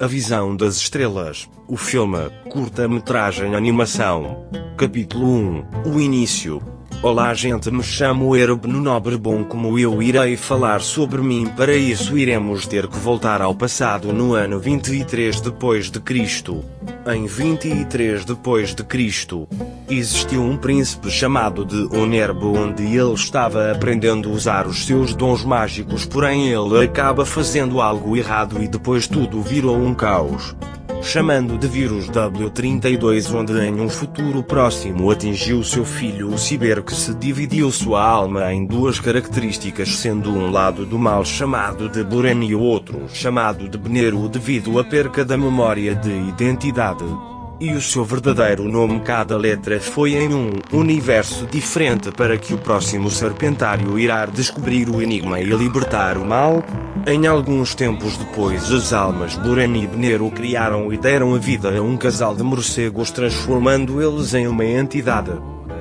A Visão das Estrelas, o filme, curta-metragem animação. Capítulo 1, o início. Olá gente, me chamo Erbno Nobre Bom, como eu irei falar sobre mim. Para isso iremos ter que voltar ao passado no ano 23 depois de Cristo. Em 23 depois de Cristo, existiu um príncipe chamado de Onerbo, onde ele estava aprendendo a usar os seus dons mágicos, porém ele acaba fazendo algo errado e depois tudo virou um caos. Chamando de vírus W32, onde em um futuro próximo atingiu seu filho o Ciber, que se dividiu sua alma em duas características, sendo um lado do mal chamado de Buren e o outro chamado de Beneru, devido à perca da memória de identidade. E o seu verdadeiro nome. Cada letra foi em um universo diferente, para que o próximo serpentário irá descobrir o enigma e libertar o mal. Em alguns tempos depois, as almas Buren e Beneru criaram e deram a vida a um casal de morcegos, transformando eles em uma entidade.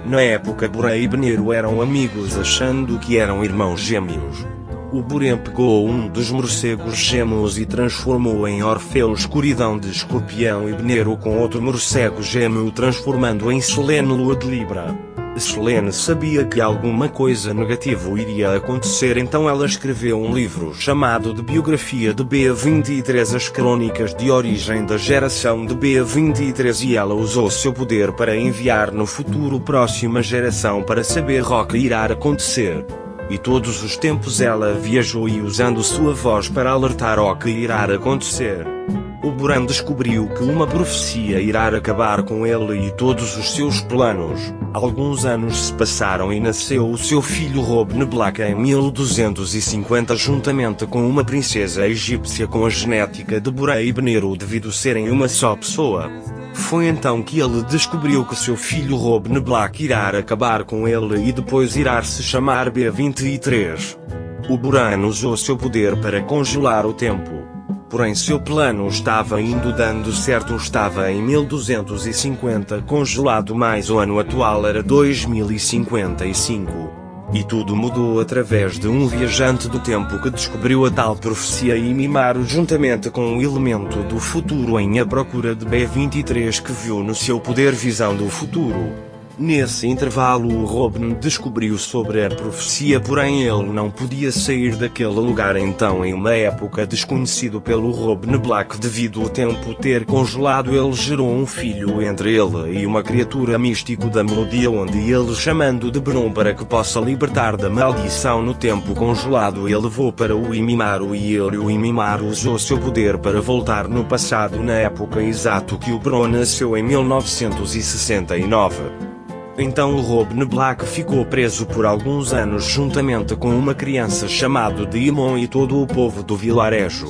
Na época, Buren e Beneru eram amigos, achando que eram irmãos gêmeos. O Buren pegou um dos morcegos gêmeos e transformou em Orfeu, escuridão de escorpião, e Beneru com outro morcego gêmeo, transformando em Selene, lua de Libra. Selene sabia que alguma coisa negativa iria acontecer, então ela escreveu um livro chamado de Biografia de B23, as crônicas de origem da geração de B23, e ela usou seu poder para enviar no futuro próxima geração para saber o que irá acontecer. E todos os tempos ela viajou e usando sua voz para alertar o que irá acontecer. O Buren descobriu que uma profecia irá acabar com ele e todos os seus planos. Alguns anos se passaram e nasceu o seu filho Robin Black em 1250, juntamente com uma princesa egípcia com a genética de Buren e Beneru, devido serem uma só pessoa. Foi então que ele descobriu que seu filho Robin Black irá acabar com ele e depois irá se chamar B23. O Buren usou seu poder para congelar o tempo. Porém seu plano estava indo dando certo. Estava em 1250 congelado, mas o ano atual era 2055. E tudo mudou através de um viajante do tempo que descobriu a tal profecia e Mimaru, juntamente com o elemento do futuro, em A Procura de B23, que viu no seu poder visão do futuro. Nesse intervalo o Robin descobriu sobre a profecia, porém ele não podia sair daquele lugar. Então, em uma época desconhecido pelo Robin Black, devido ao tempo ter congelado, ele gerou um filho entre ele e uma criatura místico da melodia, onde ele, chamando de Bron para que possa libertar da maldição no tempo congelado, ele levou para o Imimaru e o Imimaru usou seu poder para voltar no passado, na época exato que o Bron nasceu em 1969. Então o Robin Black ficou preso por alguns anos juntamente com uma criança chamada Demon e todo o povo do vilarejo.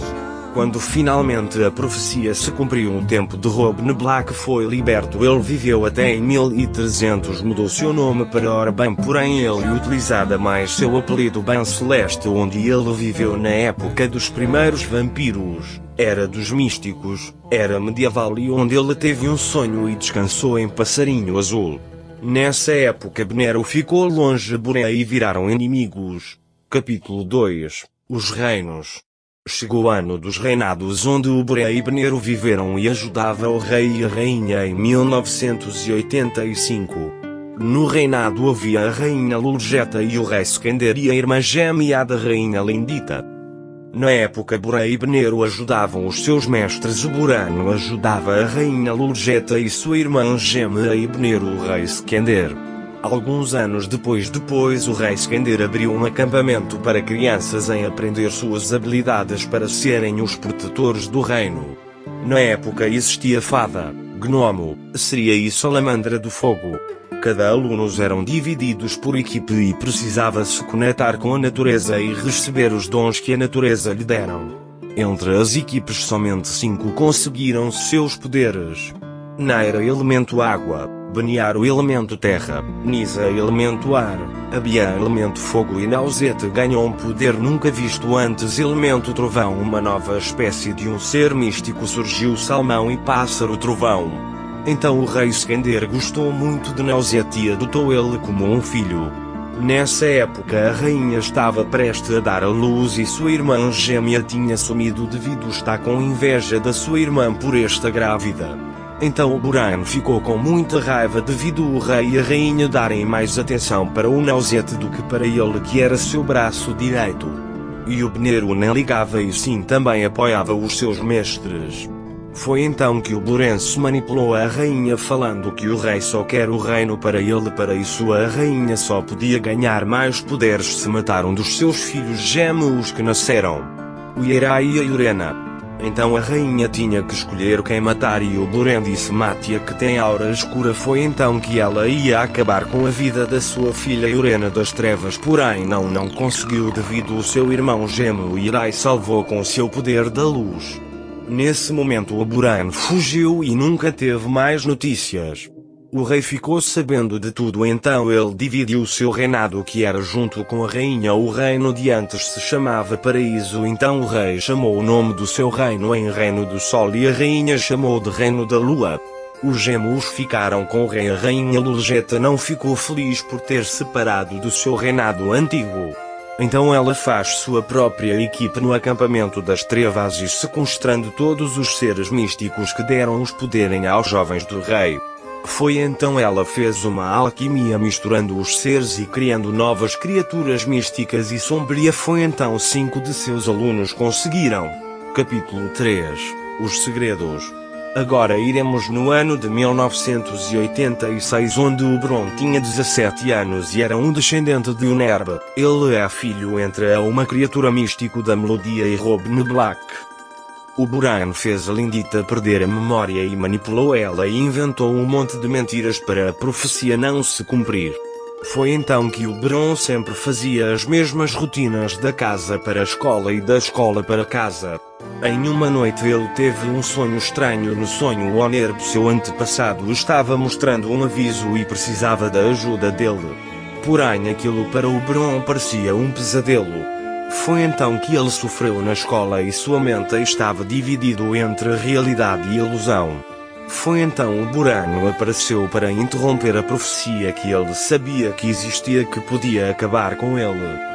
Quando finalmente a profecia se cumpriu, o tempo de Robin Black foi liberto. Ele viveu até em 1300, mudou seu nome para Orban, porém ele utilizava mais seu apelido Ban Celeste, onde ele viveu na época dos primeiros vampiros, era dos místicos, era medieval, e onde ele teve um sonho e descansou em Passarinho Azul. Nessa época Beneru ficou longe de Buren e viraram inimigos. Capítulo 2, os reinos. Chegou o ano dos reinados, onde o Buren e Beneru viveram e ajudava o rei e a rainha em 1985. No reinado havia a rainha Lulgeta e o rei Skender e a irmã gêmea da rainha Lindita. Na época Buren e Beneru ajudavam os seus mestres. O Buren ajudava a rainha Lulgeta e sua irmã gêmea, e Beneru o rei Skender. Alguns anos depois o rei Skender abriu um acampamento para crianças em aprender suas habilidades para serem os protetores do reino. Na época existia fada, gnomo, sereia e salamandra do fogo. Cada alunos eram divididos por equipe e precisava se conectar com a natureza e receber os dons que a natureza lhe deram. Entre as equipes somente 5 conseguiram seus poderes. Naira, elemento água; Beniar, elemento terra; Nisa, elemento ar; Abian, elemento fogo; e Nausete ganhou um poder nunca visto antes, elemento trovão. Uma nova espécie de um ser místico surgiu, salmão e pássaro trovão. Então o rei Skender gostou muito de Nausete e adotou ele como um filho. Nessa época a rainha estava prestes a dar à luz e sua irmã gêmea tinha sumido devido a estar com inveja da sua irmã por esta grávida. Então o Buran ficou com muita raiva devido o rei e a rainha darem mais atenção para o Nausete do que para ele, que era seu braço direito. E o Beneru nem ligava e sim também apoiava os seus mestres. Foi então que o Burense manipulou a rainha falando que o rei só quer o reino para ele, para isso a rainha só podia ganhar mais poderes se matar um dos seus filhos gêmeos que nasceram, o Yerai e a Urena. Então a rainha tinha que escolher quem matar e o Buren disse: mate a que tem aura escura. Foi então que ela ia acabar com a vida da sua filha Urena das Trevas, porém não conseguiu devido o seu irmão gêmeo Yerai salvou com seu poder da luz. Nesse momento o Buran fugiu e nunca teve mais notícias. O rei ficou sabendo de tudo, então ele dividiu seu reinado, que era junto com a rainha. O reino de antes se chamava Paraíso, então o rei chamou o nome do seu reino em Reino do Sol e a rainha chamou de Reino da Lua. Os gêmeos ficaram com o rei. A rainha Lulgeta não ficou feliz por ter separado do seu reinado antigo. Então ela faz sua própria equipe no acampamento das trevas e sequestrando todos os seres místicos que deram os poderes aos jovens do rei. Foi então ela fez uma alquimia misturando os seres e criando novas criaturas místicas e sombria. Foi então 5 de seus alunos conseguiram. Capítulo 3 Os Segredos. Agora iremos no ano de 1986, onde o Bron tinha 17 anos e era um descendente de Unerbe. Ele é filho entre uma criatura místico da melodia e Robin Black. O Buran fez a Lindita perder a memória e manipulou ela e inventou um monte de mentiras para a profecia não se cumprir. Foi então que o Bron sempre fazia as mesmas rotinas da casa para a escola e da escola para casa. Em uma noite ele teve um sonho estranho. No sonho o Onerbe, seu antepassado, estava mostrando um aviso e precisava da ajuda dele. Porém aquilo para o Bron parecia um pesadelo. Foi então que ele sofreu na escola e sua mente estava dividido entre realidade e ilusão. Foi então o Buran apareceu para interromper a profecia que ele sabia que existia, que podia acabar com ele.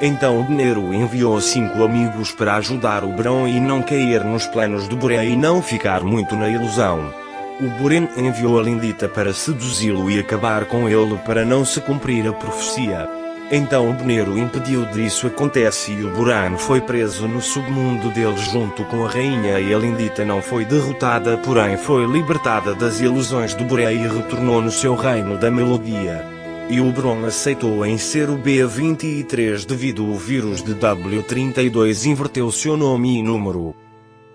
Então o Beneru enviou 5 amigos para ajudar o Bron e não cair nos planos do Buren e não ficar muito na ilusão. O Buren enviou a Lindita para seduzi-lo e acabar com ele para não se cumprir a profecia. Então o Beneru impediu disso acontece e o Buran foi preso no submundo deles junto com a rainha e a Lindita não foi derrotada, porém foi libertada das ilusões do Buren e retornou no seu reino da melodia. E o Bron aceitou em ser o B23 devido o vírus de W32 inverteu seu nome e número.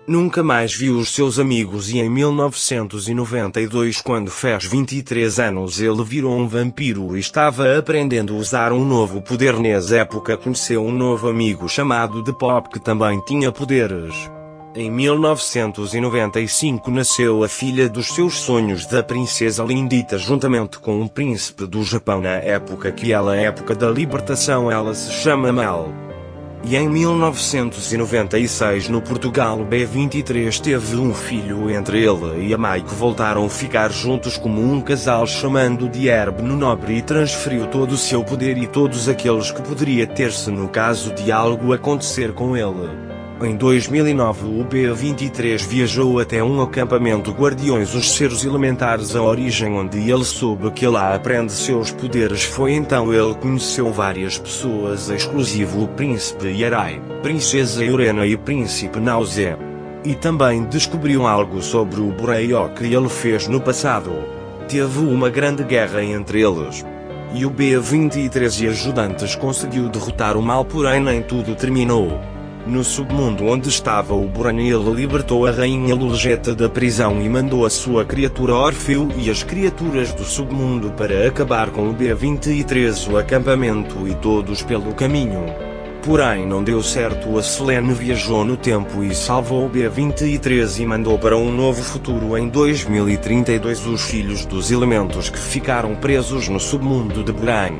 Nunca mais viu os seus amigos e em 1992, quando fez 23 anos, ele virou um vampiro e estava aprendendo a usar um novo poder. Nessa época conheceu um novo amigo chamado The Pop que também tinha poderes. Em 1995 nasceu a filha dos seus sonhos da princesa Lindita juntamente com um príncipe do Japão. Na época que ela é a época da libertação, ela se chama Mel. E em 1996 no Portugal o B23 teve um filho. Entre ele e a Mai que voltaram a ficar juntos como um casal chamando de Herbe no Nobre e transferiu todo o seu poder e todos aqueles que poderia ter-se no caso de algo acontecer com ele. Em 2009 o B23 viajou até um acampamento Guardiões, os seres elementares, a origem, onde ele soube que lá aprende seus poderes. Foi então ele conheceu várias pessoas, exclusivo o príncipe Yerai, princesa Urena e príncipe Nausé. E também descobriu algo sobre o Bureio que ele fez no passado. Teve uma grande guerra entre eles. E o B23 e ajudantes conseguiu derrotar o mal, porém nem tudo terminou. No submundo onde estava o Buran, ele libertou a rainha Lulgeta da prisão e mandou a sua criatura Orfeu e as criaturas do submundo para acabar com o B23, o acampamento e todos pelo caminho. Porém não deu certo. A Selene viajou no tempo e salvou o B23 e mandou para um novo futuro. Em 2032 os filhos dos elementos que ficaram presos no submundo de Buran.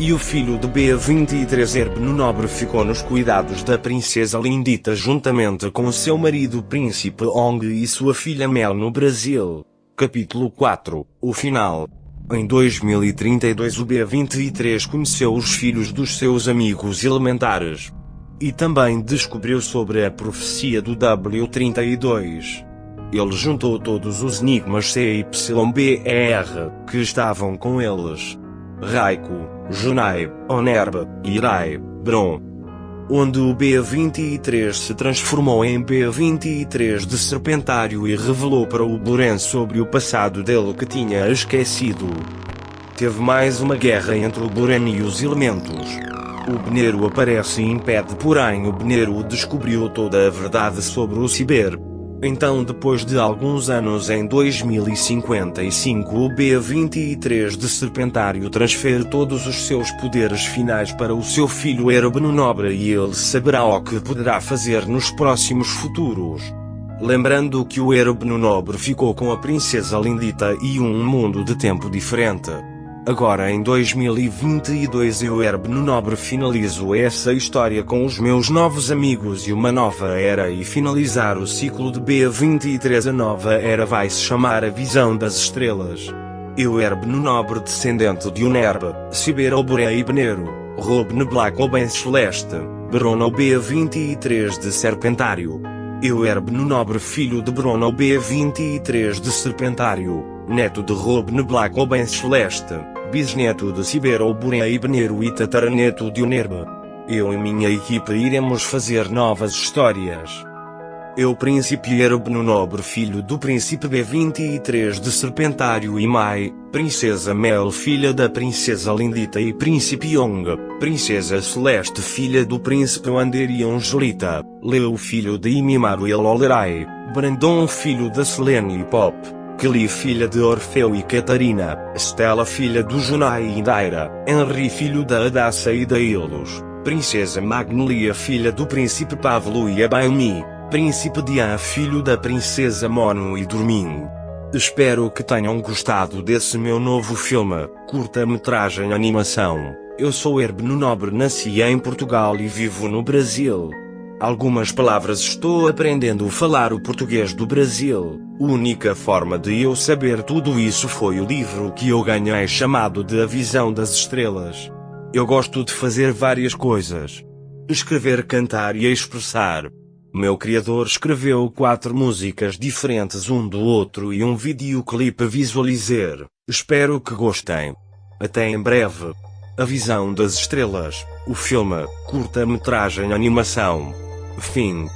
E o filho de B23 Herbe no Nobre ficou nos cuidados da princesa Lindita juntamente com seu marido príncipe Ong e sua filha Mel no Brasil. Capítulo 4 O final. Em 2032 o B-23 conheceu os filhos dos seus amigos elementares. E também descobriu sobre a profecia do W-32. Ele juntou todos os enigmas CYBR que estavam com eles. Raico, Junai, Onerba, Irai, Bron. Onde o B-23 se transformou em B-23 de Serpentário e revelou para o Buren sobre o passado dele que tinha esquecido. Teve mais uma guerra entre o Buren e os elementos. O Beneru aparece e impede, porém o Beneru descobriu toda a verdade sobre o Ciber. Então, depois de alguns anos, em 2055 o B-23 de Serpentário transfere todos os seus poderes finais para o seu filho Erebno Nobre e ele saberá o que poderá fazer nos próximos futuros. Lembrando que o Erebno Nobre ficou com a princesa Lindita e um mundo de tempo diferente. Agora em 2022 eu Erebno Nobre finalizo essa história com os meus novos amigos e uma nova era e finalizar o ciclo de B-23. A nova era vai se chamar A Visão das Estrelas. Eu Erebno Nobre descendente de Unerba, Ciber Oboré e Beneru, Robne Black Oben Celeste, Brono B-23 de Serpentário. Eu Erebno Nobre filho de Brono B-23 de Serpentário, neto de Robne Black Oben Celeste, bisneto de Ciber Oboré e Beneru e tataraneto de Unerba. Eu e minha equipa iremos fazer novas histórias. Eu Príncipe Erebno Nobre filho do Príncipe B-23 de Serpentário e Mai, Princesa Mel filha da Princesa Lindita e Príncipe Yong, Princesa Celeste filha do Príncipe Wander e Angelita, Leo filho de Imimaru e Lolerai, Brandon filho da Selene e Pop, Kelly filha de Orfeu e Catarina, Stella filha do Junai e Daira, Henry filho da Adassa e da Ilus, Princesa Magnolia filha do Príncipe Pavlo e Abaimi, Príncipe Dian filho da Princesa Mono e Dorminho. Espero que tenham gostado desse meu novo filme, curta-metragem animação. Eu sou Erebno Nobre, nasci em Portugal e vivo no Brasil. Algumas palavras estou aprendendo a falar o português do Brasil. A única forma de eu saber tudo isso foi o livro que eu ganhei chamado de A Visão das Estrelas. Eu gosto de fazer várias coisas. Escrever, cantar e expressar. Meu criador escreveu 4 músicas diferentes um do outro e um videoclipe a visualizar. Espero que gostem. Até em breve. A Visão das Estrelas, o filme, curta-metragem animação. Fim.